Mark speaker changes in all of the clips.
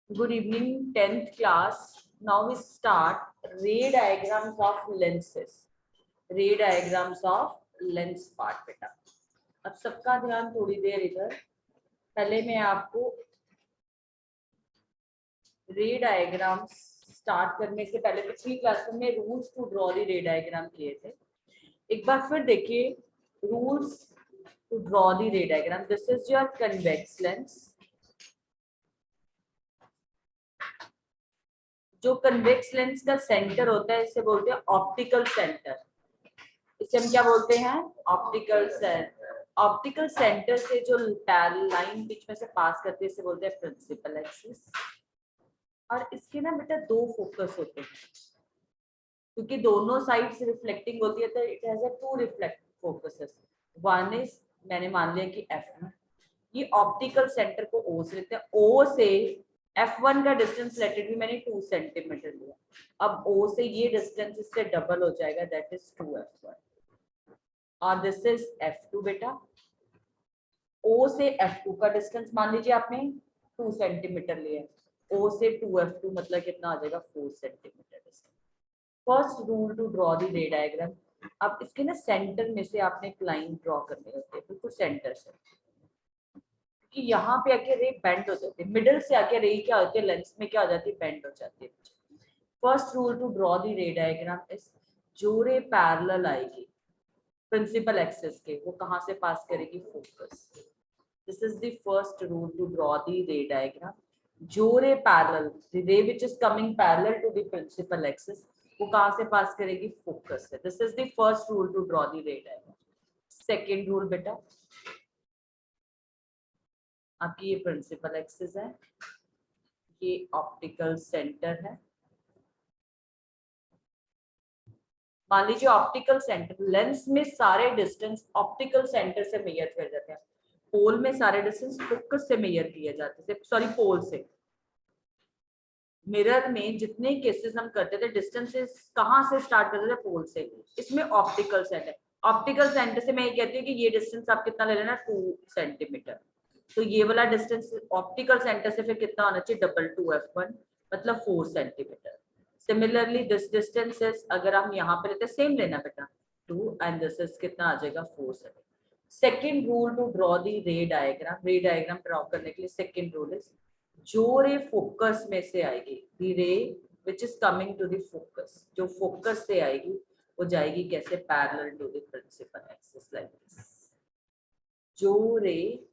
Speaker 1: Good evening, 10th class. Now we start ray diagrams of lenses. Ray diagrams of lens part बेटा. अब सबका ध्यान थोड़ी देर इधर. पहले मैं आपको रे डायग्राम्स स्टार्ट करने से पहले पिछली क्लास में rules to draw the ray diagram किए थे. एक बार फिर देखिए rules to draw the ray diagram. This is your convex lens. जो कन्वेक्स लेंस का सेंटर होता है इसे बोलते हैं ऑप्टिकल सेंटर. इसे हम क्या बोलते हैं? Optical centre. ऑप्टिकल सेंटर से जो लाइन बीच में से पास करते हैं इसे बोलते हैं प्रिंसिपल एक्सिस. और इसके ना बेटा दो फोकस होते हैं क्योंकि दोनों साइड से रिफ्लेक्टिंग होती है तो it has a two reflect focuses. One is मैंने मान लिया कि F1. ये ऑप्टिकल सेंटर को O से लेते हैं. O से F1 का डिस्टेंस लेटेड भी मैंने 2 सेंटीमीटर लिया. अब O से ये डिस्टेंस इससे डबल हो जाएगा, दैट इज 2F1. और दिस इज F2 बेटा. O से F2 का डिस्टेंस मान लीजिए आपने 2 सेंटीमीटर लिया. O से 2F2 मतलब कितना आ जाएगा? 4 centimetre distance. First rule to draw the ray diagram. अब इसके ना सेंटर में से आपने एक लाइन ड्रॉ करनी होती है, बिल्कुल सेंटर से, कि यहाँ पे आके रे बेंड हो जाती है. मिडिल से आके रे क्या होती है? लेंस में क्या हो जाती है? बेंड हो जाती है. First rule to draw the ray diagram is जो रे पैरेलल आएगी प्रिंसिपल एक्सिस के वो कहाँ से पास करेगी? Focus. This is the first rule to draw the ray diagram. जो ray parallel, the ray which is coming parallel to the principal axis वो कहाँ से पास करेगी? फोकस से. This is the first rule to draw the ray diagram. Second rule बेटा, आपकी ये principal axis है, ये ऑप्टिकल सेंटर है. मान लीजिए ऑप्टिकल सेंटर, लेंस में सारे डिस्टेंस ऑप्टिकल सेंटर से मेजर किए जाते हैं. पोल में सारे डिस्टेंस फोकस से मेजर किए जाते थे, सॉरी पोल से. मिरर में जितने केसेस हम करते थे डिस्टेंसेस कहाँ से स्टार्ट करते थे? पोल से. इसमें ऑप्टिकल सेंटर. ऑप्टिकल सेंटर से मैं ये कहती हूँ कि ये डिस्टेंस आप कितना ले लेना? 2 सेंटीमीटर. तो ये वाला डिस्टेंस ऑप्टिकल सेंटर से फिर कितना होना चाहिए? डबल 2F1 मतलब 4 centimetre. Similarly this distance is, अगर हम यहाँ पे लेते सेम लेना बेटा 2 एंड दिस इज कितना आ जाएगा? 4 centimetre. Second rule to draw the ray diagram. रे डायग्राम ड्रॉ करने के लिए सेकेंड रूल इज जो रे फोकस में से आएगी, the ray which is coming to the focus, जो फोकस से आएगी वो जाएगी कैसे? Parallel to the principal axis like this. जो रे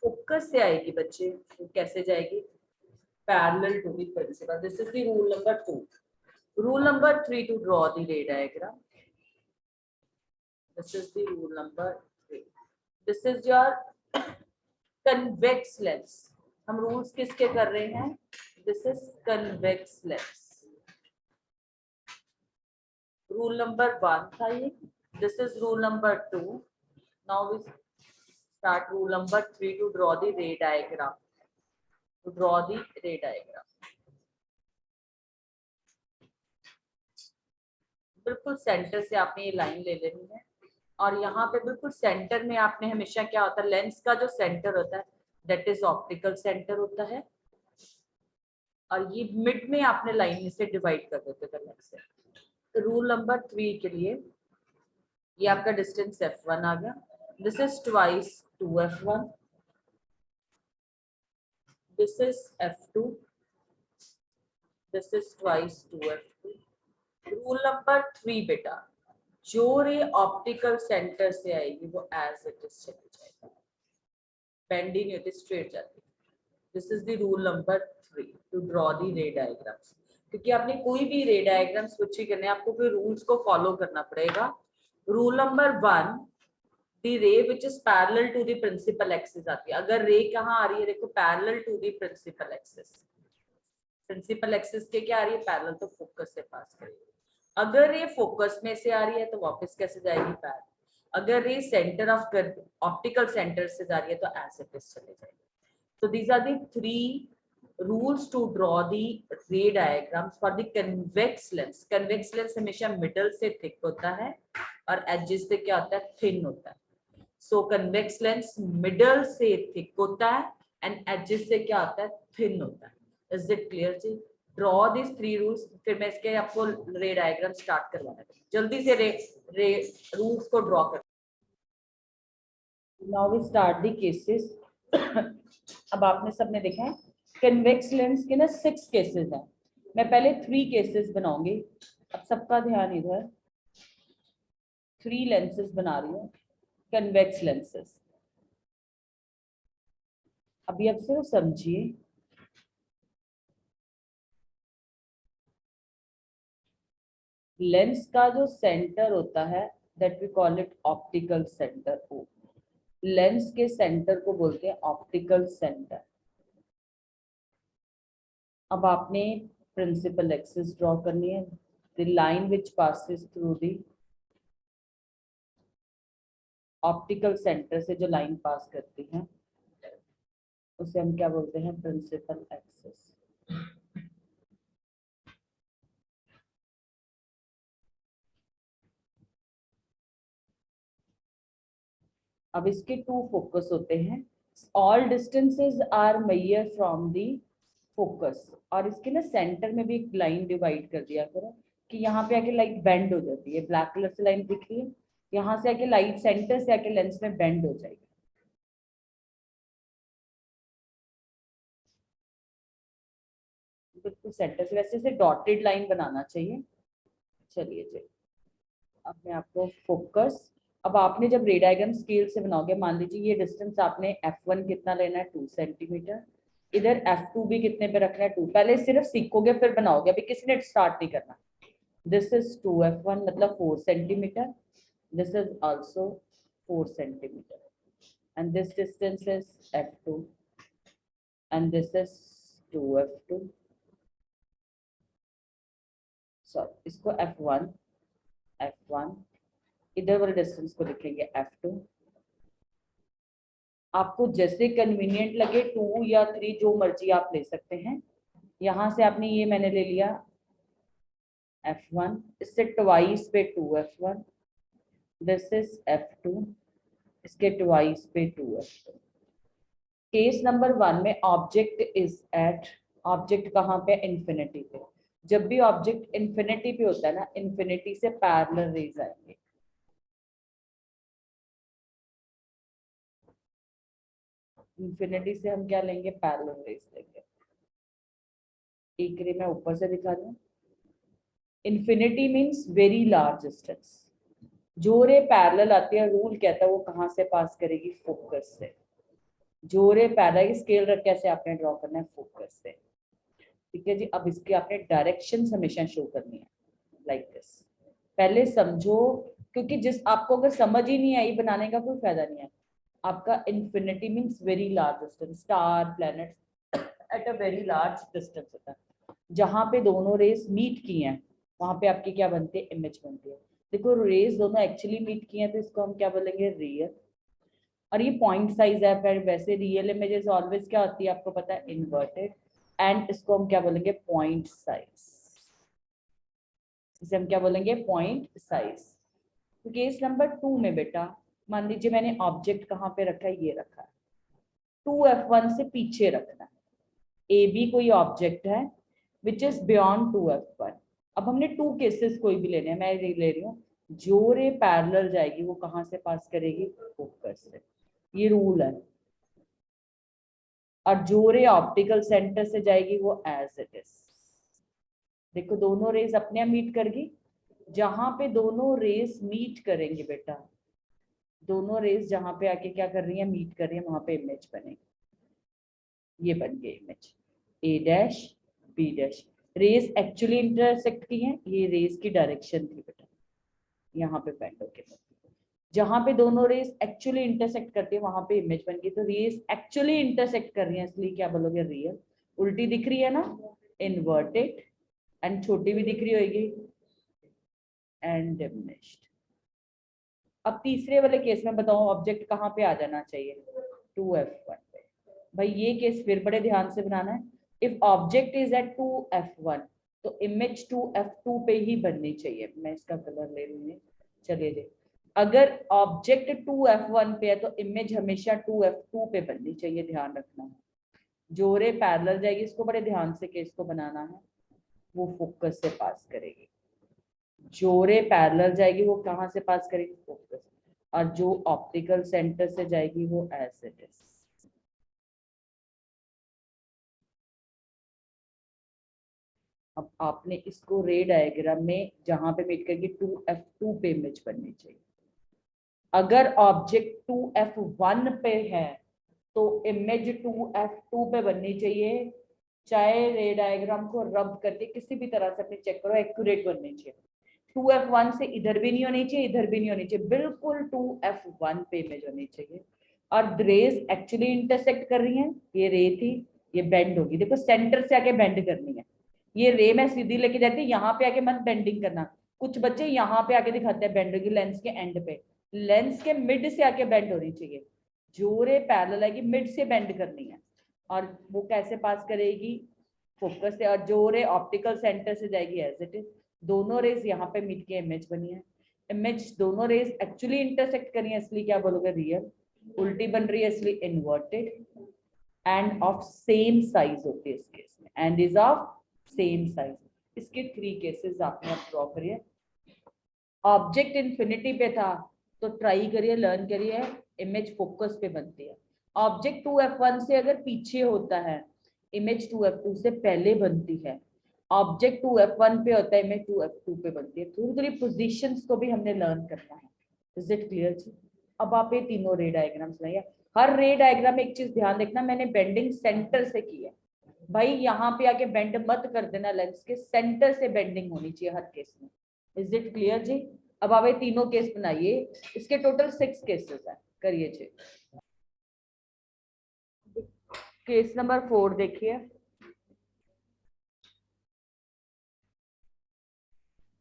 Speaker 1: फोकस से आएगी बच्चे वो कैसे जाएगी? Parallel to the principal. This is the rule number 2. Rule number 3 to draw the ray diagram. This is the rule number 3. This is your convex lens. हम rules किसके कर रहे हैं? This is convex lens. Rule number 1 था ये. This is rule number 2. Now we start rule number 3 to draw the ray diagram. To draw the ray diagram. बिल्कुल centre से आपने ये लाइन ले लेनी है और यहाँ पे बिल्कुल सेंटर में आपने हमेशा क्या होता है? लेंस का जो सेंटर होता है दैट इज ऑप्टिकल सेंटर होता है. और ये मिड में आपने लाइन से डिवाइड कर देते थे लेंस से. तो रूल नंबर 3 के लिए ये आपका डिस्टेंस F1 आ गया. This is twice 2F1. This is F2. This is twice 2F2. Rule number 3 बेटा, जो रे ऑप्टिकल सेंटर से आएगी वो एज इट इज चली जाएगी, बेंड ही नहीं होती, स्ट्रेट जाती. This is the rule number 3 to draw the ray diagrams. क्योंकि आपने कोई भी रे डायग्राम स्विच करने आपको कोई रूल्स को फॉलो करना पड़ेगा. Rule number 1, the ray which is parallel to the principal axis आती है. अगर रे कहाँ आ रही है? देखो parallel to the principal axis. Principal axis के क्या आ रही है? पैरेलल, तो फोकस से पास करेगी. अगर ये फोकस में से आ रही है तो वापस कैसे जाएगी? पैरेलल. अगर ये सेंटर ऑफ ऑप्टिकल सेंटर से जा रही है तो एज इट इज चले जाएगी. So these are the 3 rules to draw the ray diagrams for the convex lens. Convex lens हमेशा middle से thick होता है और edges से क्या होता है? thin होता है. So convex lens middle से thick होता है and edges से क्या होता है? thin होता है. इज इट क्लियर जी? ड्रॉ दिस 3 रूल्स, फिर मैं इसके आपको रे डायग्राम स्टार्ट करवाना है। जल्दी से रे रूल्स को ड्रॉ कर। Now we start the cases. अब आपने सबने देखा है कन्वेक्स लेंस के ना 6 केसेस हैं। मैं पहले 3 केसेस बनाऊंगी। अब सबका ध्यान इधर, 3 लेंसेज बना रही हूँ, कन्वेक्स लेंसेज। अभी अब सिर्फ समझिए, लेंस का जो सेंटर होता है that we call it optical centre. ओ, लेंस के सेंटर को बोलते हैं ऑप्टिकल सेंटर। अब आपने प्रिंसिपल एक्सिस ड्रॉ करनी है, the line which passes through the optical centre से जो लाइन पास करती है उसे हम क्या बोलते हैं? Principal axis. अब इसके 2 फोकस होते हैं। All distances are measure from the focus. और इसके ना सेंटर में भी एक लाइन डिवाइड कर दिया करो कि यहाँ पे आके लाइट बेंड हो जाती है। ब्लैक कलर से लाइन दिख रही है, यहाँ से आके लाइट सेंटर से आके लेंस में बेंड हो जाएगी। बिल्कुल सेंटर से, वैसे से डॉटेड लाइन बनाना चाहिए। चलिए जी, अब मैं आपको फोकस, अब आपने जब रे डायग्राम स्केल से बनाओगे, मान लीजिए ये डिस्टेंस आपने f1 कितना लेना है? 2 सेंटीमीटर। इधर f2 भी कितने पे रखना है? 2। पहले सिर्फ सीखोगे फिर बनाओगे, अभी किसी ने स्टार्ट नहीं करना। दिस इज 2f1 मतलब 4 centimetre. This is also 4 centimetre and this distance is f2 and this is 2f2। Sorry, इसको f1 f1, इधर वाले डिस्टेंस को लिखेंगे f2। आपको जैसे कन्वीनियंट लगे 2 या 3 जो मर्जी आप ले सकते हैं। यहां से आपने ये मैंने ले लिया f1, इससे ट्वाइस पे 2f1, दिस इज f2, इसके ट्वाइस पे 2f2। केस नंबर 1 में ऑब्जेक्ट इज एट, ऑब्जेक्ट कहाँ पे? इंफिनिटी पे। जब भी ऑब्जेक्ट इंफिनिटी पे होता है ना, इंफिनिटी से पैरेलल रेज आएंगे। इंफिनिटी से हम क्या लेंगे? पैरेलल रेज लेंगे। एक रे मैं ऊपर से दिखा रही हूँ। Infinity means very large distance. जो रे पैरेलल आती है, रूल कहता है वो कहाँ से पास करेगी? फोकस से। जो रे पैरेलल, स्केल रख कैसे आपने ड्रॉ करना है? फोकस से। ठीक है जी। अब इसकी आपने डायरेक्शन हमेशा शो करनी है लाइक दिस। पहले समझो, क्योंकि जिस आपको अगर समझ ही नहीं आई बनाने का कोई फायदा नहीं है। आपका infinity means very large distance, star planets at a very large distance होता है। जहां पे दोनों रेस मीट की हैं वहां पे आपकी क्या बनती है? इमेज बनती है। देखो रेस दोनों एक्चुअली मीट की हैं तो इसको हम क्या बोलेंगे? रियल। और ये पॉइंट साइज है, फिर वैसे रियल इमेजेस ऑलवेज क्या होती है आपको पता है? इन्वर्टेड। एंड इसको हम क्या बोलेंगे? Point size. इसे हम क्या बोलेंगे? Point size. तो केस नंबर 2 में बेटा मान लीजिए मैंने ऑब्जेक्ट कहाँ पे रखा है? ये रखा है। 2f1 से पीछे रखना है। ए बी कोई ऑब्जेक्ट है विच इज बियॉन्ड 2f1। अब हमने 2 केसेस कोई भी लेने हैं, मैं ले रही हूँ। जो रे पैरेलल जाएगी वो कहाँ से पास करेगी? फोकस से। ये रूल है। और जो रे ऑप्टिकल सेंटर से जाएगी वो एज इट इज। देखो दोनों रेज अपने आप मीट करेगी। जहां पे दोनों रेस मीट करेंगे बेटा, दोनों रेस जहां पे आके क्या कर रही है? मीट कर रही है, वहां पे इमेज बनेगी। ये बन गई image A dash B dash. Rays actually intersect की हैं, ये रेस की डायरेक्शन थी बेटा, यहाँ पे पेंड होके। जहां पे दोनों रेस एक्चुअली इंटरसेक्ट करती है वहां पे इमेज बन गई। तो रेस एक्चुअली इंटरसेक्ट कर रही है इसलिए क्या बोलोगे? रियल। उल्टी दिख रही है ना? इन्वर्टेड। एंड छोटी भी दिख रही होगी, एंड डिमिनिश्ड। अब तीसरे वाले केस में बताओ ऑब्जेक्ट कहाँ पे आ जाना चाहिए? 2f1 पे। भाई ये केस फिर बड़े ध्यान से बनाना है। If object is eight 2f1 तो इमेज 2f2 पे ही बननी चाहिए। मैं इसका कलर ले लूंगी। चलिए जी, अगर ऑब्जेक्ट 2f1 पे है तो इमेज हमेशा 2f2 पे बननी चाहिए, ध्यान रखना। जो रे पैरेलल जाएगी, इसको बड़े ध्यान से केस को बनाना है, वो फोकस से पास करेगी। जो रे पैरेलल जाएगी वो कहाँ से पास करेगी? फोकस। और जो ऑप्टिकल सेंटर से जाएगी वो एज इट इज। अब आपने इसको रे डायग्राम में जहां पे मीट करेगी 2f2 पे इमेज बननी चाहिए। अगर ऑब्जेक्ट 2f1 पे है तो इमेज 2f2 पे बननी चाहिए। चाहे रे डायग्राम को रब करके किसी भी तरह से अपने चेक करो, एक्यूरेट बननी चाहिए। 2f1 से इधर भी नहीं होनी चाहिए, इधर भी नहीं होनी चाहिए, बिल्कुल 2f1 पे इमेज होनी चाहिए। और रेज एक्चुअली इंटरसेक्ट कर रही हैं। ये रे थी, ये बेंड होगी, देखो सेंटर से आके बेंड करनी है। ये रे मैं सीधी लेके जाती हूँ, यहाँ पे आके मत बेंडिंग करना। कुछ बच्चे यहाँ पे आके दिखाते हैं बेंड होगी, लेंस के एंड पे। लेंस के मिड से आके बेंड होनी चाहिए। जो रे पैरेलल आएगी मिड से बेंड करनी है। और वो कैसे पास करेगी? फोकस से। और जो रे ऑप्टिकल सेंटर से जाएगी एज इट इज। दोनों रेज यहाँ पे मिल के इमेज बनी है। इमेज दोनों रेज एक्चुअली इंटरसेक्ट करी है, इसलिए क्या बोलोगे? रियल। उल्टी बन रही है इसलिए inverted. End of same size होती है इस केस में, and is of same size. इसके 3 केसेस आपने अब ड्रॉ करिए। ऑब्जेक्ट इन्फिनिटी पे था तो ट्राई करिए, लर्न करिए, इमेज फोकस पे बनती है। ऑब्जेक्ट 2f1 से अगर पीछे होता है, इमेज 2f2 से पहले बनती है। ऑब्जेक्ट 2f1 पे होता है, इमेज 2f2 पे बनती है। थोड़ी थोड़ी पोजीशंस को भी हमने लर्न करना है। इज इट क्लियर जी? अब आप ये तीनों रे डायग्राम्स लाइए। हर रे डायग्राम में एक चीज ध्यान रखना, मैंने बेंडिंग सेंटर से की है भाई। यहाँ पे आके बेंड मत कर देना, लेंस के सेंटर से बेंडिंग होनी चाहिए हर केस में। इज इट क्लियर जी? अब आप ये तीनों केस बनाइए, इसके टोटल 6 केसेस हैं, करिए जी। केस नंबर 4 देखिए।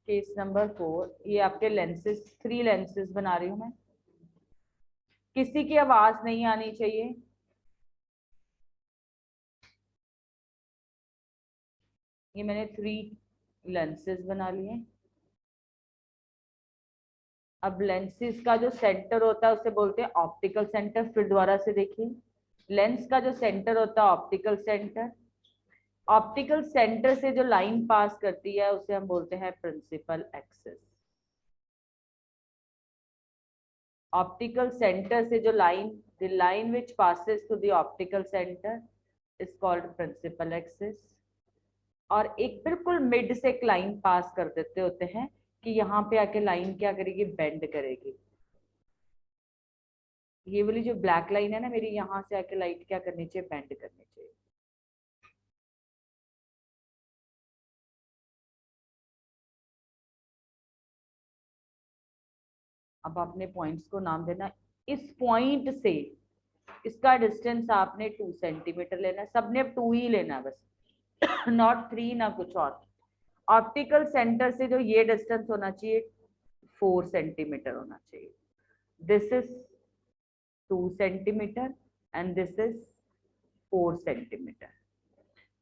Speaker 1: केस नंबर 4, ये आपके लेंसेज, 3 लेंसेज बना रही हूं मैं। किसी की आवाज नहीं आनी चाहिए। ये मैंने 3 लेंसेज बना लिए। अब लेंसेज का जो सेंटर होता है उसे बोलते हैं ऑप्टिकल सेंटर। फिर दोबारा से देखिए, लेंस का जो सेंटर होता है ऑप्टिकल सेंटर। ऑप्टिकल सेंटर से जो लाइन पास करती है उसे हम बोलते हैं प्रिंसिपल एक्सिस। ऑप्टिकल सेंटर से जो line, the line which passes to the optical centre is called principal axis. और एक बिल्कुल मिड से एक लाइन पास कर देते होते हैं कि यहाँ पे आके लाइन क्या करेगी? बेंड करेगी। ये वाली जो ब्लैक लाइन है ना मेरी, यहाँ से आके लाइट क्या करनी चाहिए? बेंड करनी चाहिए। अब आपने पॉइंट्स को नाम देना। इस पॉइंट से इसका डिस्टेंस आपने 2 सेंटीमीटर लेना है। सबने 2 ही लेना है बस, नॉट 3 ना कुछ और। ऑप्टिकल सेंटर से जो ये डिस्टेंस होना चाहिए 4 सेंटीमीटर होना चाहिए। This is 2 centimetre and this is 4 centimetre.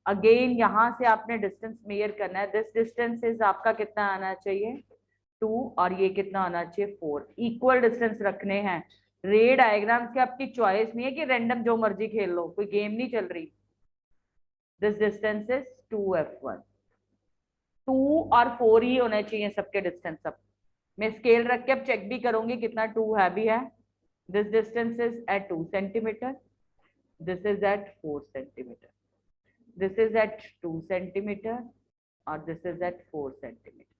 Speaker 1: Again यहाँ से आपने डिस्टेंस मेजर करना है। दिस डिस्टेंस इज आपका कितना आना चाहिए? 2, और ये कितना आना चाहिए? 4। इक्वल डिस्टेंस रखने हैं। रे डायग्राम की आपकी चॉइस नहीं है कि रैंडम जो मर्जी खेल लो, कोई गेम नहीं चल रही। This distance is 2f1। 2 और 4 ही होने चाहिए सबके डिस्टेंस। अब मैं स्केल रख के अब चेक भी करूंगी कितना 2 है भी है। This distance is at 2 centimetre, this is at 4 centimetre, this is at 2 centimetre, और दिस इज एट 4 सेंटीमीटर।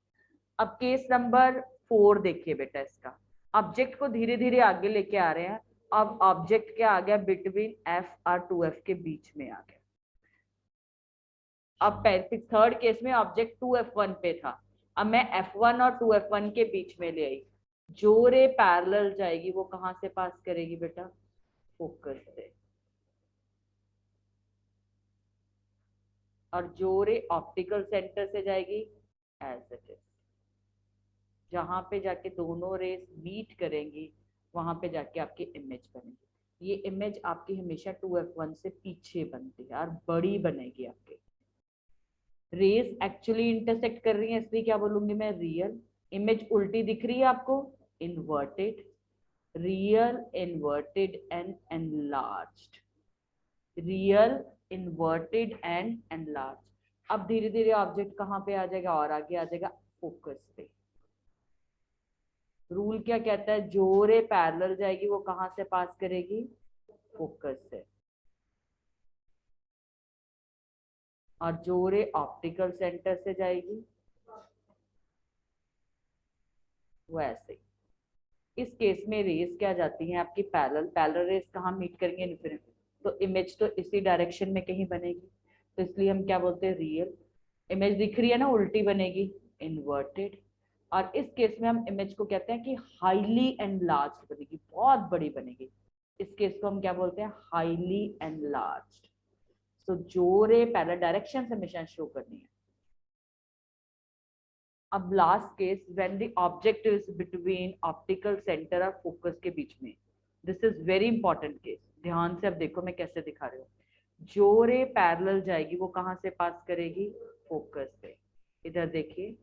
Speaker 1: अब केस नंबर 4 देखिए बेटा। इसका ऑब्जेक्ट को धीरे धीरे आगे लेके आ रहे हैं। अब ऑब्जेक्ट क्या आ गया? बिटवीन एफ और 2f के बीच में आ गया। अब थर्ड केस में ऑब्जेक्ट 2f1 पे था, अब मैं f1 और 2f1 के बीच में ले आई। जो रे पैरेलल जाएगी वो कहां से पास करेगी बेटा? फोकस से। और जो रे ऑप्टिकल सेंटर से जाएगी एज इट इज। जहां पे जाके दोनों रेस मीट करेंगी वहां पे जाके आपकी इमेज बनेगी। ये इमेज आपकी हमेशा 2f1 से पीछे बनती है और बड़ी बनेगी आपकी। रेस एक्चुअली इंटरसेक्ट कर रही है इसलिए क्या बोलूंगी मैं? रियल। इमेज उल्टी दिख रही है आपको? Inverted. Real, inverted and enlarged. Real, inverted and enlarge. अब धीरे धीरे ऑब्जेक्ट कहाँ पे आ जाएगा और आगे आ जाएगा फोकस पे। रूल क्या कहता है, जो रे पैरेलल जाएगी वो कहाँ से पास करेगी, फोकस से, और जो रे ऑप्टिकल सेंटर से जाएगी वो ऐसे। इस केस में रेस क्या जाती हैं आपकी पैरेलल, पैरेलल रेस कहाँ मीट करेंगे, इन्फिनिट, तो इमेज तो इसी डायरेक्शन में कहीं बनेगी, तो इसलिए हम क्या बोलते हैं, रियल। इमेज दिख रही है ना, उल्टी बनेगी, इन्वर्टेड। और इस केस में हम इमेज को कहते हैं कि हाईली एनलार्ज्ड बनेगी, बहुत बड़ी बनेगी। इस केस को हम क्या बोलते हैं, हाईली एनलार्ज्ड। तो जो रे पैरेलल डायरेक्शन से हमेशा शो करनी है। अब last case, when the object is between optical centre और फोकस के बीच में, this is very important case. ध्यान से अब देखो मैं कैसे दिखा रही हूँ। जो रे पैरेलल जाएगी वो कहाँ से पास करेगी, फोकस से। इधर देखिए,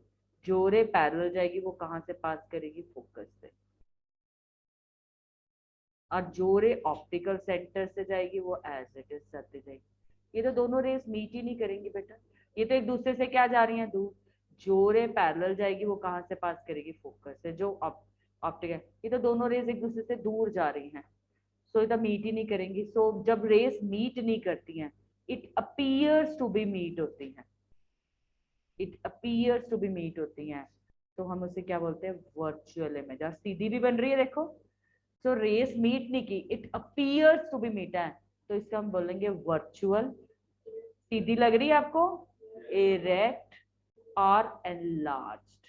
Speaker 1: जो रे पैरेलल जाएगी वो कहाँ से पास करेगी, फोकस से। और जो रे ऑप्टिकल सेंटर से जाएगी वो एज इट इज चलती जाएगी। ये तो दोनों रेस मीट ही नहीं करेंगी बेटा, ये तो एक दूसरे से क्या जा रही हैं, दूर। जो रे पैरेलल जाएगी वो कहाँ से पास करेगी, फोकस से। जो ऑप्टिकल, ये तो दोनों रेस एक दूसरे से दूर जा रही हैं, सो ये तो मीट ही नहीं करेंगी। सो जब रेस मीट नहीं करती हैं, it appears to be meet होती हैं, it appears to be meet होती हैं, तो हम उसे क्या बोलते हैं, वर्चुअल इमेज। और सीधी भी बन रही है देखो, तो रेस मीट नहीं की, it appears to be meet है, तो इसका हम बोलेंगे वर्चुअल। सीधी लग रही है आपको, इरेक्ट और enlarged,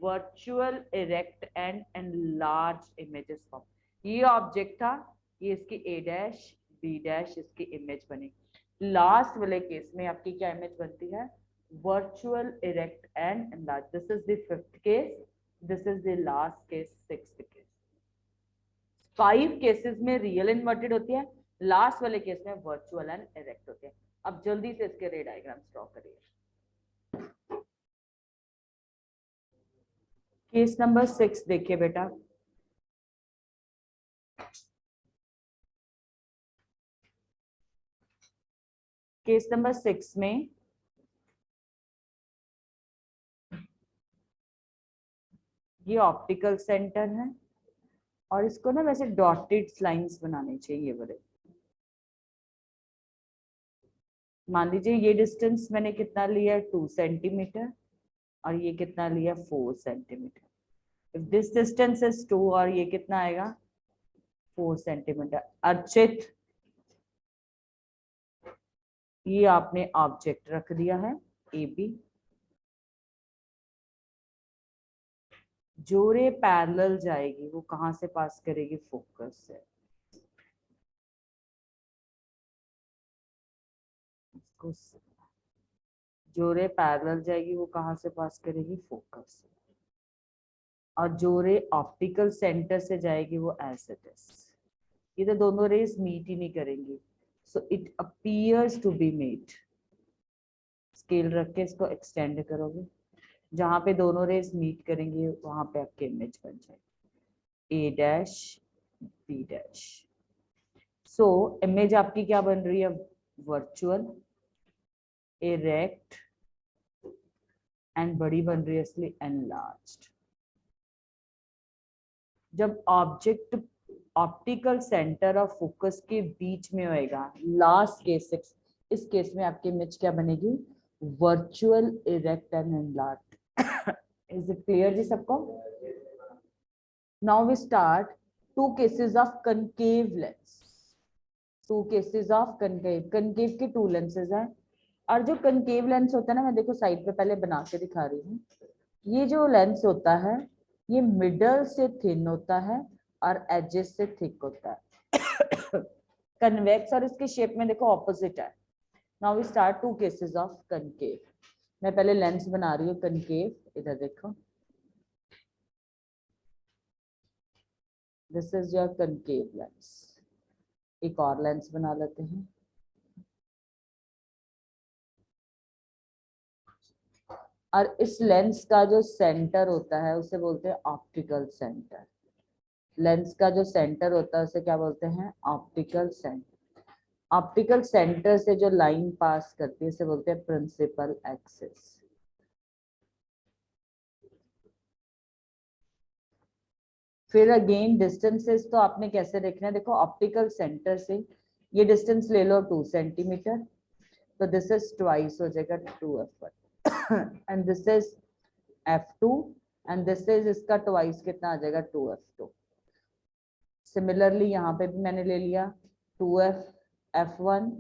Speaker 1: virtual erect and enlarged images form. ये ऑब्जेक्ट था, ये इसकी ए डैश बी डैश इसकी इमेज बनी। लास्ट वाले केस में आपकी क्या इमेज बनती है, virtual erect and enlarge. This is the fifth case, this is the last case, sixth case. 5 cases में रियल इन्वर्टेड होती है, लास्ट वाले केस में वर्चुअल एंड इरेक्ट होते हैं। अब जल्दी से इसके रे डायग्राम्स ड्रॉ करिए। केस नंबर 6 देखिए बेटा, केस नंबर 6 में ये ऑप्टिकल सेंटर है, और इसको ना वैसे डॉटेड लाइंस बनानी चाहिए ये बड़े। मान लीजिए ये डिस्टेंस मैंने कितना लिया, 2 सेंटीमीटर, और ये कितना लिया, 4 centimetre. If this distance is 2 और ये कितना आएगा, 4 सेंटीमीटर। अर्चित, ये आपने ऑब्जेक्ट रख दिया है ए बी, जो रे पैरेलल जाएगी वो कहां से पास करेगी, फोकस से। जो रे पैरेलल जाएगी वो कहां से पास करेगी, फोकस से। और जो रे ऑप्टिकल सेंटर से जाएगी वो एज इट इज। ये तो दोनों रेस मीट ही नहीं करेंगी, so it appears to be meet. Scale रख के इसको एक्सटेंड करोगे, जहां पे दोनों रेस मीट करेंगे वहां पे आपकी इमेज बन जाएगी, A dash B dash. So image आपकी क्या बन रही है, वर्चुअल, इरेक्ट एंड बड़ी बन रही है इसलिए एनलार्ज्ड। जब ऑब्जेक्ट ऑप्टिकल सेंटर और फोकस के बीच में होएगा, लास्ट केस 6, इस केस में आपकी इमेज क्या बनेगी, virtual erect and enlarged. Is it clear जी सबको? Now we start 2 cases of concave lens. 2 cases of concave, concave के 2 लेंसेज हैं। और जो कनकेव लेंस होता है ना, मैं देखो साइड पे पहले बना के दिखा रही हूँ। ये जो लेंस होता है ये मिडल से थिन होता है और एजेस से थिक होता है। कन्वेक्स और इसके शेप में देखो ऑपोजिट है। Now we start 2 cases of concave. मैं पहले लेंस बना रही हूँ कनकेव, इधर देखो, this is your concave lens. एक और लेंस बना लेते हैं। और इस लेंस का जो सेंटर होता है उसे बोलते हैं ऑप्टिकल सेंटर। लेंस का जो सेंटर होता है उसे क्या बोलते हैं, ऑप्टिकल सेंटर। ऑप्टिकल सेंटर से जो लाइन पास करती है इसे बोलते हैं प्रिंसिपल एक्सिस। फिर अगेन डिस्टेंसेस तो आपने कैसे देखना है, देखो ऑप्टिकल सेंटर से ये डिस्टेंस ले लो 2 सेंटीमीटर, तो दिस इज ट्वाइस हो जाएगा 2f1 and this is f2 and this is इसका ट्वाइस कितना आ जाएगा 2f2। सिमिलरली यहाँ पे भी मैंने ले लिया 2f1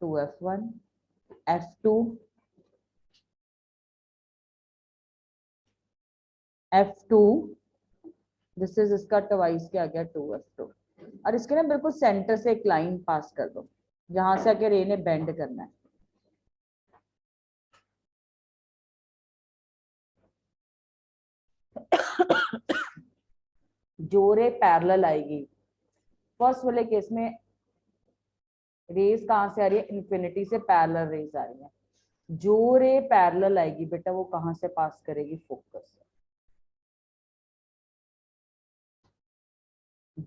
Speaker 1: 2f1 f2 f2 this is इसका ट्वाइस क्या आ गया 2f2। और इसके ना बिल्कुल सेंटर से एक लाइन पास कर दो जहां से आके रे ने बेंड करना है। जो रे पैरेलल आएगी, फर्स्ट वाले केस में रेज कहां से आ रही है, इन्फिनिटी से पैरेलल रेज आ रही है। जो रे पैरेलल आएगी बेटा वो कहां से पास करेगी, फोकस से।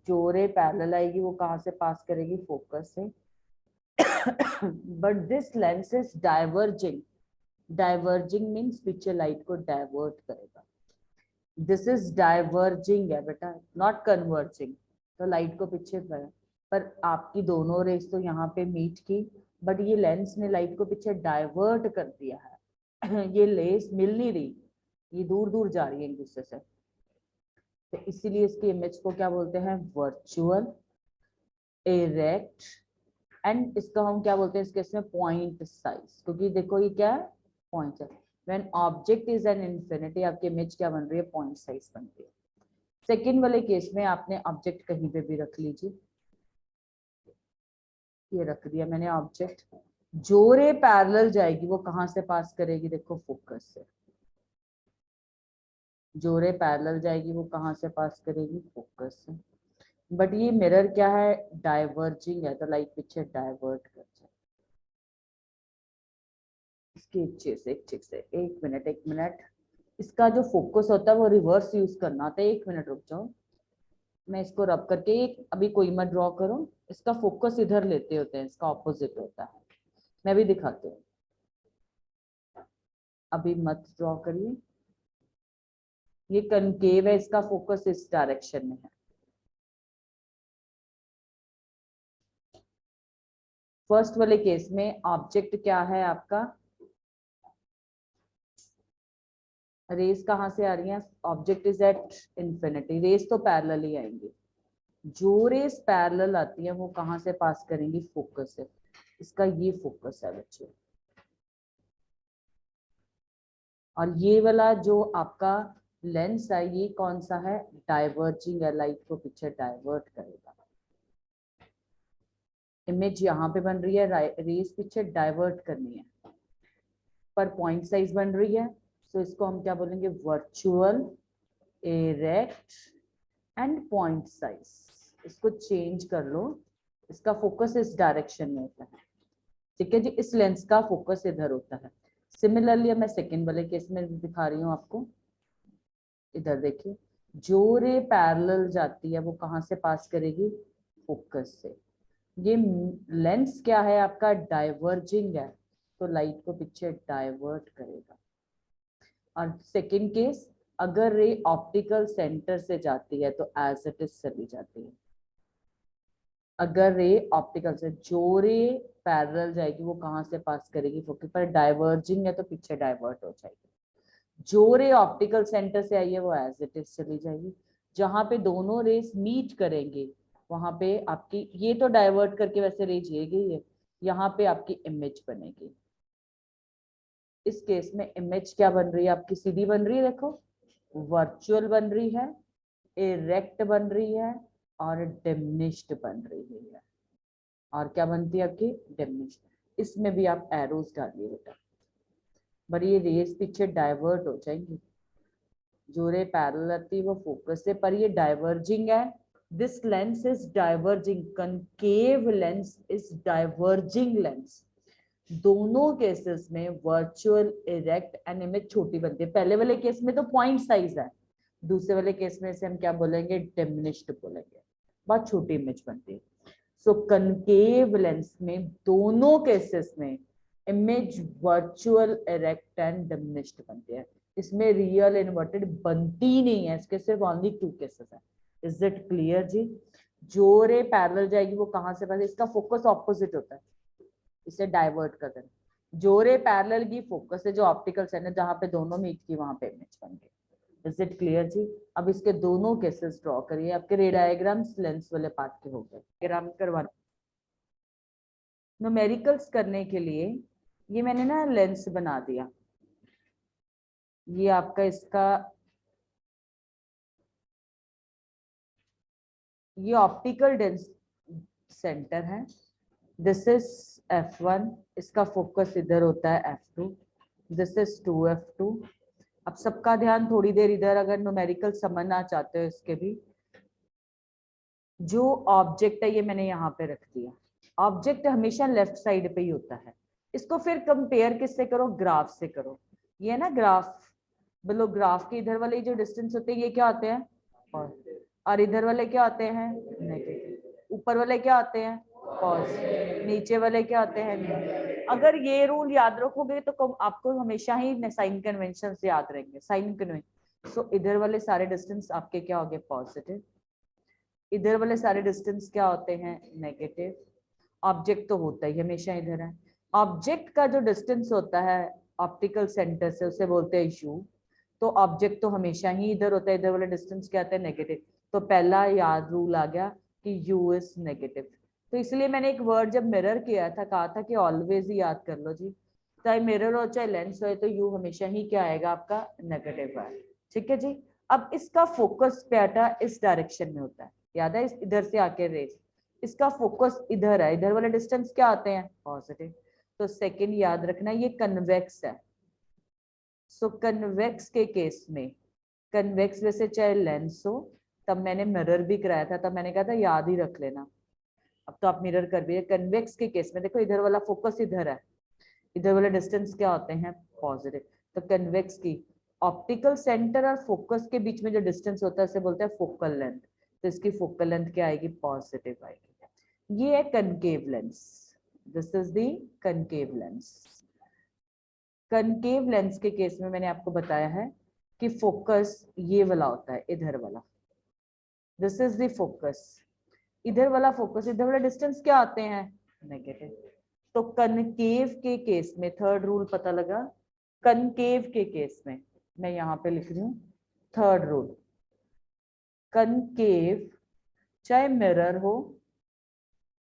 Speaker 1: जो रे पैरेलल आएगी वो कहां से पास करेगी, फोकस से। But this lens is diverging, diverging means पीछे लाइट को डाइवर्ट करेगा। दिस इज डाइवर्जिंग है बेटा, नॉट कन्वर्जिंग, तो लाइट को पीछे पर आपकी दोनों रेस तो यहाँ पे मीट की, बट ये लेंस ने लाइट को पीछे डाइवर्ट कर दिया है। ये लेस मिल नहीं रही, ये दूर दूर जा रही है एक दूसरे से, तो इसीलिए इसकी इमेज को क्या बोलते हैं, वर्चुअल इरेक्ट, एंड इसका हम क्या बोलते हैं इस केस में, पॉइंट साइज, क्योंकि देखो ये क्या है, पॉइंट है। When object is an infinity आपकी इमेज क्या बन रही है, पॉइंट साइज बन रही है। सेकेंड वाले केस में आपने ऑब्जेक्ट कहीं पे भी रख लीजिए, ये रख दिया मैंने ऑब्जेक्ट, जो रे पैरेलल जाएगी वो कहां से पास करेगी, देखो फोकस से। जो रे पैरेलल जाएगी वो कहां से पास करेगी, फोकस से। बट ये मिरर क्या है, डाइवर्जिंग है, तो लाइट पीछे डाइवर्ट कर जाए। इसकी ठीक से एक मिनट, इसका जो फोकस होता है वो रिवर्स यूज करना होता है। एक मिनट रुक जाओ, मैं इसको रब करके, एक अभी कोई मत ड्रॉ करो, इसका फोकस इधर लेते होते हैं, इसका ऑपोजिट होता है, मैं भी दिखाती हूँ। अभी मत ड्रॉ करिए, ये कनकेव है, इसका फोकस इस डायरेक्शन में है। फर्स्ट वाले केस में ऑब्जेक्ट क्या है आपका, रेस कहां से आ रही है, object is at infinity, rays तो पैरेलल ही आएंगी। जो रेस पैरेलल आती है वो कहां से पास करेंगी, फोकस से। इसका ये फोकस है बच्चे, और ये वाला जो आपका लेंस है ये कौन सा है, डाइवर्जिंग है, लाइट को पीछे डाइवर्ट करेगा। इमेज यहाँ पे बन रही है, रेस पीछे डाइवर्ट करनी है, पर पॉइंट साइज बन रही है, तो इसको हम क्या बोलेंगे, virtual erect and point size. इसको चेंज कर लो, इसका फोकस इस डायरेक्शन में होता है, ठीक है जी, इस लेंस का फोकस इधर होता है। सिमिलरली मैं सेकेंड वाले केस में दिखा रही हूँ आपको, इधर देखिए, जो रे पैरेलल जाती है वो कहां से पास करेगी, फोकस से। ये लेंस क्या है आपका, डाइवर्जिंग है, तो लाइट को पीछे डाइवर्ट करेगा। और सेकेंड केस, अगर रे ऑप्टिकल सेंटर से जाती है तो एज इट इज चली जाती है। अगर रे ऑप्टिकल से, जो रे पैरेलल जाएगी वो कहां से पास करेगी, फोकस पर, डाइवर्जिंग है तो पीछे डाइवर्ट हो जाएगी। जो रे ऑप्टिकल सेंटर से आई है वो एज इट इज चली जाएगी। जहां पे दोनों रेस मीट करेंगे वहां पे आपकी, ये तो डाइवर्ट करके वैसे रेज ये गई है, यहाँ पे आपकी इमेज बनेगी। इस केस में इमेज क्या बन रही है आपकी, सीधी बन रही है, देखो वर्चुअल बन रही है, इरेक्ट बन रही है, और डिमिनिश्ड बन रही है। और क्या बनती है आपकी, डिमिनिश्ड। इसमें भी आप एरोज डालिए बेटा, बट ये रेस पीछे डाइवर्ट हो जाएंगी। जो रे पैरेलल आती है वो फोकस से, पर ये डाइवर्जिंग है, this lens is diverging, concave lens is diverging lens. दोनों केसेस में वर्चुअल इरेक्ट एंड इमेज छोटी बनती है। पहले वाले केस में तो पॉइंट साइज है, दूसरे वाले केस में से हम क्या बोलेंगे, डिमिनिश्ड बोलेंगे, बहुत छोटी इमेज बनती है। सो कनकेव लेंस में दोनों केसेस में image virtual, erect and diminished बनती है। इसमें रियल इन्वर्टेड बनती नहीं है, इसके सिर्फ ओनली 2 केसेस है। इज इट क्लियर जी? जो रे पैरेलल जाएगी वो कहां से बने, इसका फोकस ऑपोजिट होता है, इसे डाइवर्ट कर देना। जो रे पैरेलल की फोकस है जो ऑप्टिकल सेंटर जहां पे दोनों मीट की वहां पे इमेज बन गई। इज इट क्लियर जी? अब इसके दोनों केसेस ड्रॉ करिए, आपके रे डायग्राम्स लेंस वाले पार्ट के हो गए। डायग्राम करवाना न्यूमेरिकल्स करने के लिए ये मैंने ना लेंस बना दिया, ये आपका इसका ये ऑप्टिकल डेंस सेंटर है। दिस इज F1, इसका फोकस इधर होता है F2, दिस इज 2F2। अब सबका ध्यान थोड़ी देर इधर, अगर न्यूमेरिकल समझना चाहते हो इसके भी, जो ऑब्जेक्ट है ये मैंने यहाँ पे रख दिया। ऑब्जेक्ट हमेशा लेफ्ट साइड पे ही होता है। इसको फिर कंपेयर किससे करो, ग्राफ से करो। ये है ना ग्राफ, बोलो ग्राफ के इधर वाले जो डिस्टेंस होते हैं ये क्या होते हैं, और इधर वाले क्या होते हैं, नेगेटिव। ऊपर वाले क्या होते हैं, पॉजिटिव। नीचे वाले क्या होते हैं, नेगेटिव। अगर ये रूल याद रखोगे तो आपको हमेशा ही साइन कन्वेंशन याद रहेंगे। साइन कन्वेंशन, सो इधर वाले सारे डिस्टेंस आपके क्या हो गए, पॉजिटिव। इधर वाले सारे डिस्टेंस क्या होते हैं, नेगेटिव। ऑब्जेक्ट तो होता ही हमेशा इधर है। ऑब्जेक्ट का जो डिस्टेंस होता है ऑप्टिकल सेंटर से उसे बोलते हैं यू। तो ऑब्जेक्ट तो हमेशा ही इधर होता है, इधर वाला डिस्टेंस क्या आता है, नेगेटिव। तो पहला याद रूल आ गया कि यू इज नेगेटिव। तो इसलिए मैंने एक वर्ड जब मिरर किया था कहा था कि ऑलवेज ही याद कर लो जी, चाहे मिरर हो चाहे लेंस हो तो यू हमेशा ही क्या आएगा आपका, नेगेटिव है। ठीक है जी। अब इसका फोकस पैटा इस डायरेक्शन में होता है, याद है, इधर से आके रेस, इसका फोकस इधर है, इधर वाले डिस्टेंस क्या आते हैं, पॉजिटिव। तो सेकंड याद रखना ये कन्वेक्स है। सो कन्वेक्स के केस में, कन्वेक्स वैसे चाहे लेंस हो, तब मैंने मिरर भी कराया था, तब मैंने कहा था याद ही रख लेना। अब तो आप मिरर कर भी, कन्वेक्स के केस में देखो इधर वाला फोकस इधर है, इधर वाले डिस्टेंस क्या होते हैं, पॉजिटिव। तो कन्वेक्स की ऑप्टिकल सेंटर और फोकस के बीच में जो डिस्टेंस होता है उसे बोलते हैं फोकल लेंथ। तो इसकी फोकल लेंथ क्या आएगी, पॉजिटिव आएगी। ये है concave lens, this is the concave lens. Concave lens के केस में मैंने आपको बताया है कि फोकस ये वाला होता है, इधर वाला, दिस इज द फोकस। इधर वाला फोकस, इधर वाला डिस्टेंस क्या आते हैं, नेगेटिव। तो कनकेव के केस में थर्ड रूल पता लगा, कनकेव के केस में मैं यहाँ पे लिख रही हूँ थर्ड रूल, कनकेव चाहे मिरर हो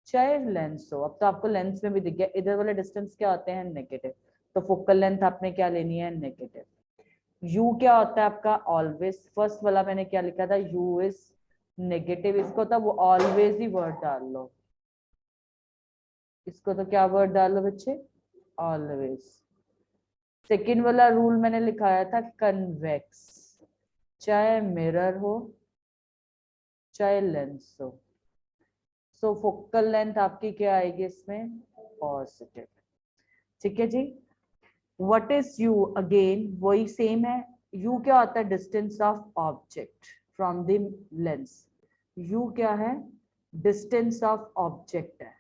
Speaker 1: चाहे लेंस हो, अब तो आपको लेंस में भी दिख गया, इधर वाले डिस्टेंस क्या आते हैं, नेगेटिव। तो फोकल लेंथ आपने क्या लेनी है, नेगेटिव। यू क्या होता है आपका, ऑलवेज। फर्स्ट वाला मैंने क्या लिखा था, यू इज नेगेटिव, इसको तो वो ऑलवेज ही वर्ड डाल लो, इसको तो क्या वर्ड डालो बच्चे, ऑलवेज। सेकेंड वाला रूल मैंने लिखाया था कन्वेक्स, चाहे मिरर हो चाहे लेंस हो। सो फोकल लेंथ आपकी क्या आएगी इसमें, पॉजिटिव। ठीक है जी। व्हाट इज यू, अगेन वही सेम है। यू क्या होता है, distance of object from the lens. You क्या है, डिस्टेंस ऑफ ऑब्जेक्ट है,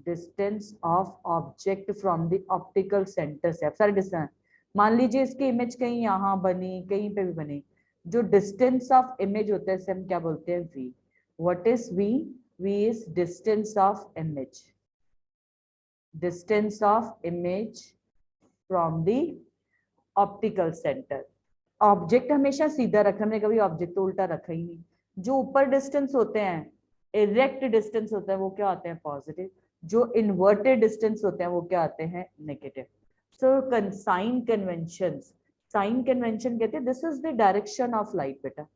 Speaker 1: distance of object from the optical centre से। अब सारे डिस्टेंस, मान लीजिए इसकी इमेज कहीं यहाँ बनी कहीं पे भी बनी, जो डिस्टेंस ऑफ इमेज होता है इसे हम क्या बोलते हैं, V. What is V, V is distance of image, distance of image from the optical centre. Object हमेशा सीधा रखा, हमने कभी ऑब्जेक्ट तो उल्टा रखा ही नहीं। जो ऊपर डिस्टेंस होते हैं, इरेक्ट डिस्टेंस होता है वो क्या आते हैं, पॉजिटिव। जो इन्वर्टेड डिस्टेंस होते हैं वो क्या आते हैं, negative. So sign convention, sign convention कहते हैं this is the direction of light बेटा,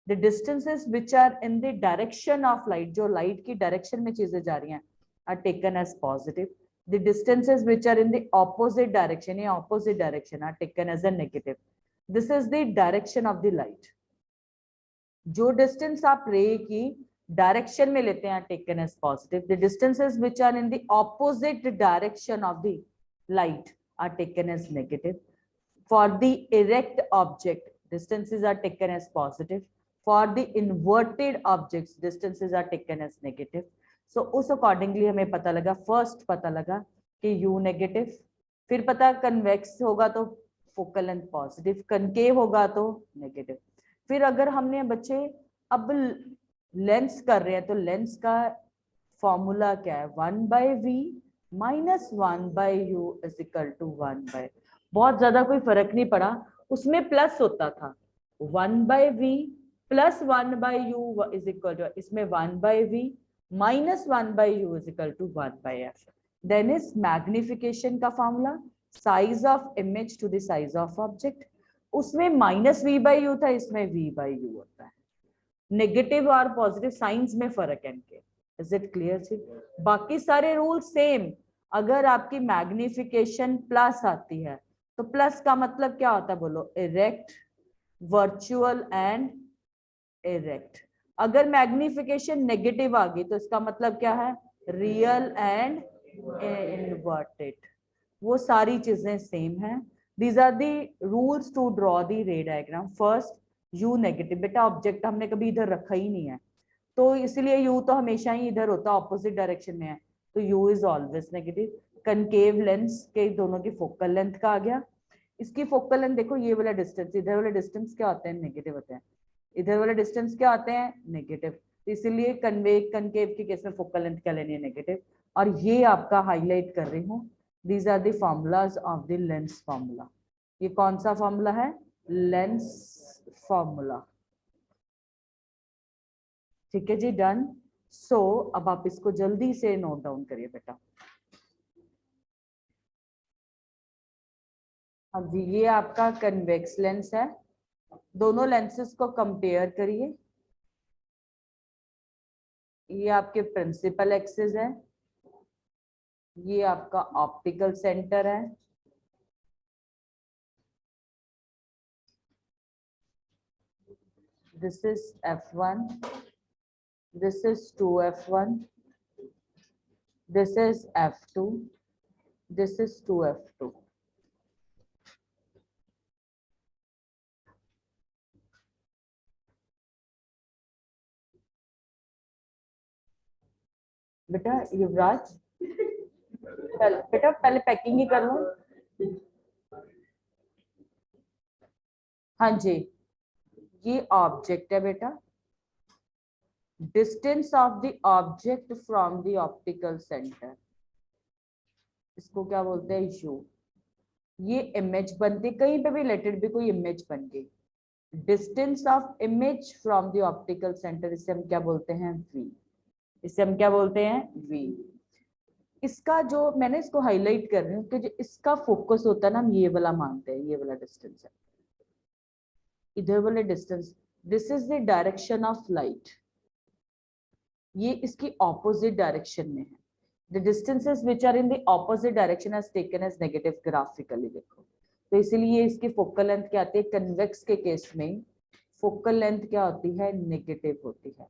Speaker 1: the distances which are in the direction of light, जो लाइट की डायरेक्शन में चीजें जा रही हैं, are taken as positive. The distances which are in the opposite direction, या opposite direction are taken as a negative. This is the direction of the light. जो distance आप रे की डायरेक्शन में लेते हैं taken as positive. The distances which are in the opposite direction of the light are taken as negative. For the erect object, distances are taken as positive. For the inverted objects distances are taken as negative. So उस accordingly हमें पता लगा, first पता लगा कि u negative, फिर पता convex होगा तो फोकल लेंथ पॉजिटिव, कनकेव होगा तो नेगेटिव। फिर अगर हमने बच्चे अब लेंस कर रहे हैं तो लेंस का फॉर्मूला क्या है, 1/v minus 1/u is equal to 1/, बहुत ज्यादा कोई फर्क नहीं पड़ा, उसमें प्लस होता था 1/v plus 1/u is equal to, इसमें 1/v minus 1/u is equal to 1/f। Then is magnification का formula size of image to the size of object, उसमें माइनस v/u था, इसमें v/u होता है। नेगेटिव और पॉजिटिव साइंस में फर्क है इनके। इज इट क्लियर जी? बाकी सारे रूल सेम। अगर आपकी मैग्निफिकेशन प्लस आती है तो प्लस का मतलब क्या होता है बोलो, इरेक्ट, वर्चुअल एंड इरेक्ट। अगर मैग्निफिकेशन नेगेटिव आ गई तो इसका मतलब क्या है, रियल एंड इनवर्टेड। वो सारी चीजें सेम है। These are the rules to draw the ray diagram. First you negative, बेटा ऑब्जेक्ट हमने कभी इधर रखा ही नहीं है तो इसलिए यू तो हमेशा ही इधर होता है, ऑपोजिट डायरेक्शन में है, तो you is always negative. Concave lens के दोनों की फोकल लेंथ का आ गया। इसकी फोकल लेंथ देखो, ये वाला डिस्टेंस, इधर वाला डिस्टेंस क्या होते हैं, नेगेटिव होते हैं, इधर वाला डिस्टेंस क्या आते हैं, नेगेटिव। इसीलिए कनकेव के केस में फोकल लेंथ क्या लेनी है, नेगेटिव। और ये आपका हाईलाइट कर रही हूँ, these are the formulas of the lens formula. ये कौन सा फॉर्मूला है, लेंस फॉर्मूला। ठीक है जी, डन। सो अब आप इसको जल्दी से नोट डाउन करिए बेटा। हाँ जी, ये आपका कन्वेक्स लेंस है, दोनों लेंसेज को कंपेयर करिए। ये आपके प्रिंसिपल एक्सिस है, ये आपका ऑप्टिकल सेंटर है, this is f1, this is 2f1, this is f2, this is 2f2। बेटा युवराज, बेटा पहले पैकिंग ही कर लो। हाँ जी, ये ऑब्जेक्ट है बेटा, distance of the object from the optical centre, इसको क्या बोलते हैं, यू। ये इमेज बनती, कहीं पे भी रिलेटेड भी कोई इमेज बन गई, distance of image from the optical centre, इसे हम क्या बोलते हैं, वी। इसे हम क्या बोलते हैं, वी। इसका जो मैंने इसको हाईलाइट कर रही हूँ कि जो इसका फोकस होता है ना, हम ये वाला मानते हैं, ये वाला डिस्टेंस है, इधर वाले distance, this is the direction of light, ये इसकी ऑपोजिट डायरेक्शन में है। The distances which are in the opposite direction as taken as negative graphically. देखो तो इसीलिए इसकी फोकल लेंथ क्या आती है, कन्वेक्स के केस में फोकल लेंथ क्या होती है, नेगेटिव होती है,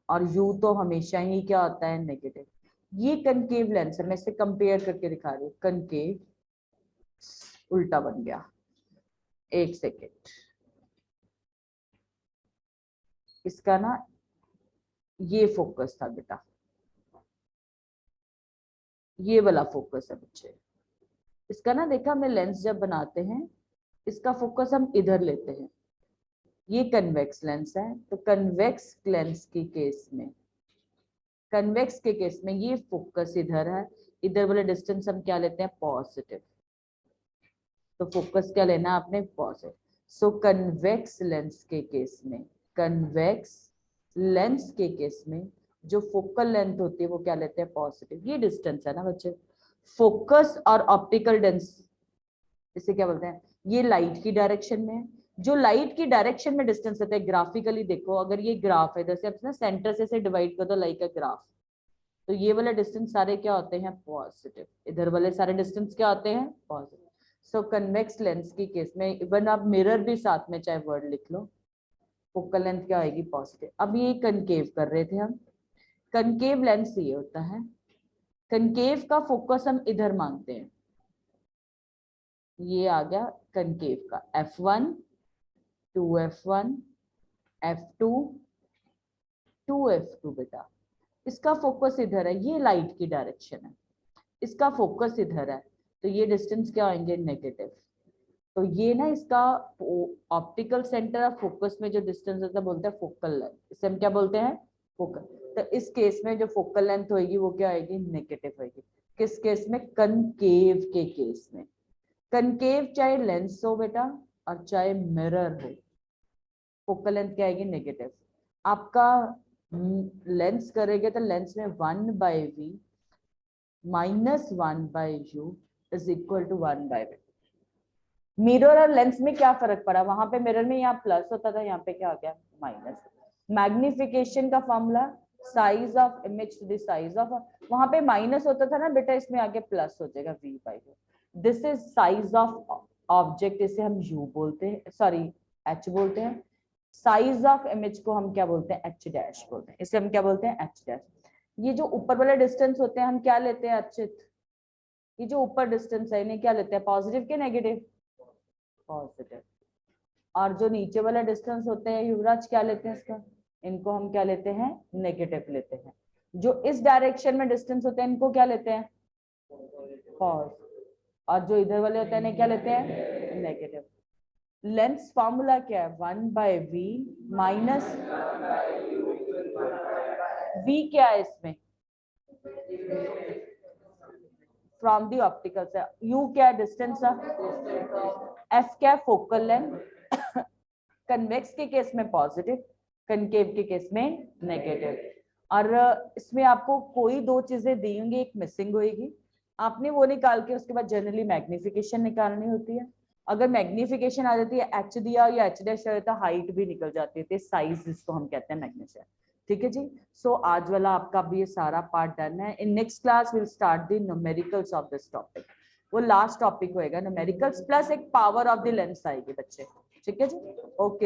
Speaker 1: और यू तो हमेशा ही क्या होता है, नेगेटिव। ये कनकेव लेंस है, मैं इसे कंपेयर करके दिखा रही हूँ, कनकेव, उल्टा बन गया, एक सेकेंड, इसका ना ये फोकस था बेटा, ये वाला फोकस है बच्चे, इसका ना देखा हमने लेंस जब बनाते हैं इसका फोकस हम इधर लेते हैं, ये कन्वेक्स लेंस है, तो कन्वेक्स लेंस के केस में, कन्वेक्स के केस में ये फोकस इधर है, इधर वाले डिस्टेंस हम क्या लेते हैं, पॉजिटिव, तो फोकस क्या लेना है आपने, पॉजिटिव। सो कन्वेक्स लेंस के केस में, कन्वेक्स लेंस के केस में जो फोकल लेंथ होती है वो क्या लेते हैं, पॉजिटिव। ये डिस्टेंस है ना बच्चे, फोकस और ऑप्टिकल डेंस, इसे क्या बोलते हैं, ये लाइट की डायरेक्शन में है, जो लाइट की डायरेक्शन में डिस्टेंस होता है, ग्राफिकली देखो, अगर ये ग्राफ है, इधर से ना सेंटर से डिवाइड कर दो लाइक का ग्राफ, तो ये वाले डिस्टेंस सारे क्या होते हैं, पॉजिटिव, इधर वाले सारे डिस्टेंस क्या होते हैं, पॉजिटिव। सो कन्वेक्स लेंस की केस में इवन आप मिरर भी साथ में चाहे वर्ड लिख लो, फोकल लेंथ क्या आएगी, पॉजिटिव। अब ये कनकेव कर रहे थे हम, कनकेव लेंस ये होता है, कनकेव का फोकस हम इधर मानते हैं, ये आ गया कनकेव का f1, 2f1, F2 2F2 बेटा, इसका फोकस इधर है, ये लाइट की डायरेक्शन है, इसका फोकस इधर है, तो ये डिस्टेंस क्या आएंगे नेगेटिव। तो ये ना इसका ऑप्टिकल सेंटर ऑफ फोकस में जो डिस्टेंस होता है बोलते हैं फोकल लेंथ, इसे हम क्या बोलते हैं फोकल। तो इस केस में जो फोकल लेंथ होगी वो क्या आएगी नेगेटिव होगी। किस केस में, कनकेव के केस में। कनकेव चाहे लेंस हो बेटा और चाहे मिरर हो, फोकल लेंथ क्या आएगी नेगेटिव। आपका लेंस करेंगे तो लेंस में 1/v minus 1/u is equal to 1/v। Mirror और लेंस में क्या फर्क पड़ा, वहां पे मिरर में यहाँ प्लस होता था, यहाँ पे क्या आ गया माइनस। मैग्निफिकेशन का formula size of image to the size of, वहां पे माइनस होता था ना बेटा, इसमें आगे प्लस हो जाएगा v/u। This is size of object, इसे हम u बोलते हैं, सॉरी h बोलते हैं। साइज ऑफ इमेज को हम क्या बोलते हैं h डैश बोलते हैं, इसे हम क्या बोलते हैं h डैश। ये जो ऊपर वाले डिस्टेंस होते हैं हम क्या लेते हैं अर्चित, ये जो ऊपर डिस्टेंस है इन्हें क्या लेते हैं पॉजिटिव के नेगेटिव, पॉजिटिव। और जो नीचे वाला डिस्टेंस होते हैं युवराज क्या लेते हैं इसका, इनको हम क्या लेते हैं नेगेटिव लेते हैं। जो इस डायरेक्शन में डिस्टेंस होते हैं इनको क्या लेते हैं पॉज, और जो इधर वाले होते हैं इन्हें क्या लेते हैं नेगेटिव। लेंस फॉर्मूला क्या है 1/v माइनस v, क्या है इसमें फ्रॉम दी ऑप्टिकल से, u क्या है डिस्टेंस, f क्या है फोकल लेंथ। कन्वेक्स के केस में पॉजिटिव, कनकेव के केस में नेगेटिव। और इसमें आपको कोई दो चीजें दी होंगी, एक मिसिंग होगी, आपने वो निकाल के उसके बाद जनरली मैग्निफिकेशन निकालनी होती है। अगर मैग्निफिकेशन आ जाती है एच दिया या एच डैश रहता है, हाइट भी निकल जाती है, साइज जिसको हम कहते हैं मैग्नीफिकेशन। ठीक है जी। सो आज वाला आपका भी ये सारा पार्ट डन है। In next class will start the numericals of this topic, वो लास्ट टॉपिक होएगा न्यूमेरिकल्स प्लस एक पावर ऑफ द लेंस आएगी बच्चे। ठीक है जी, ओके।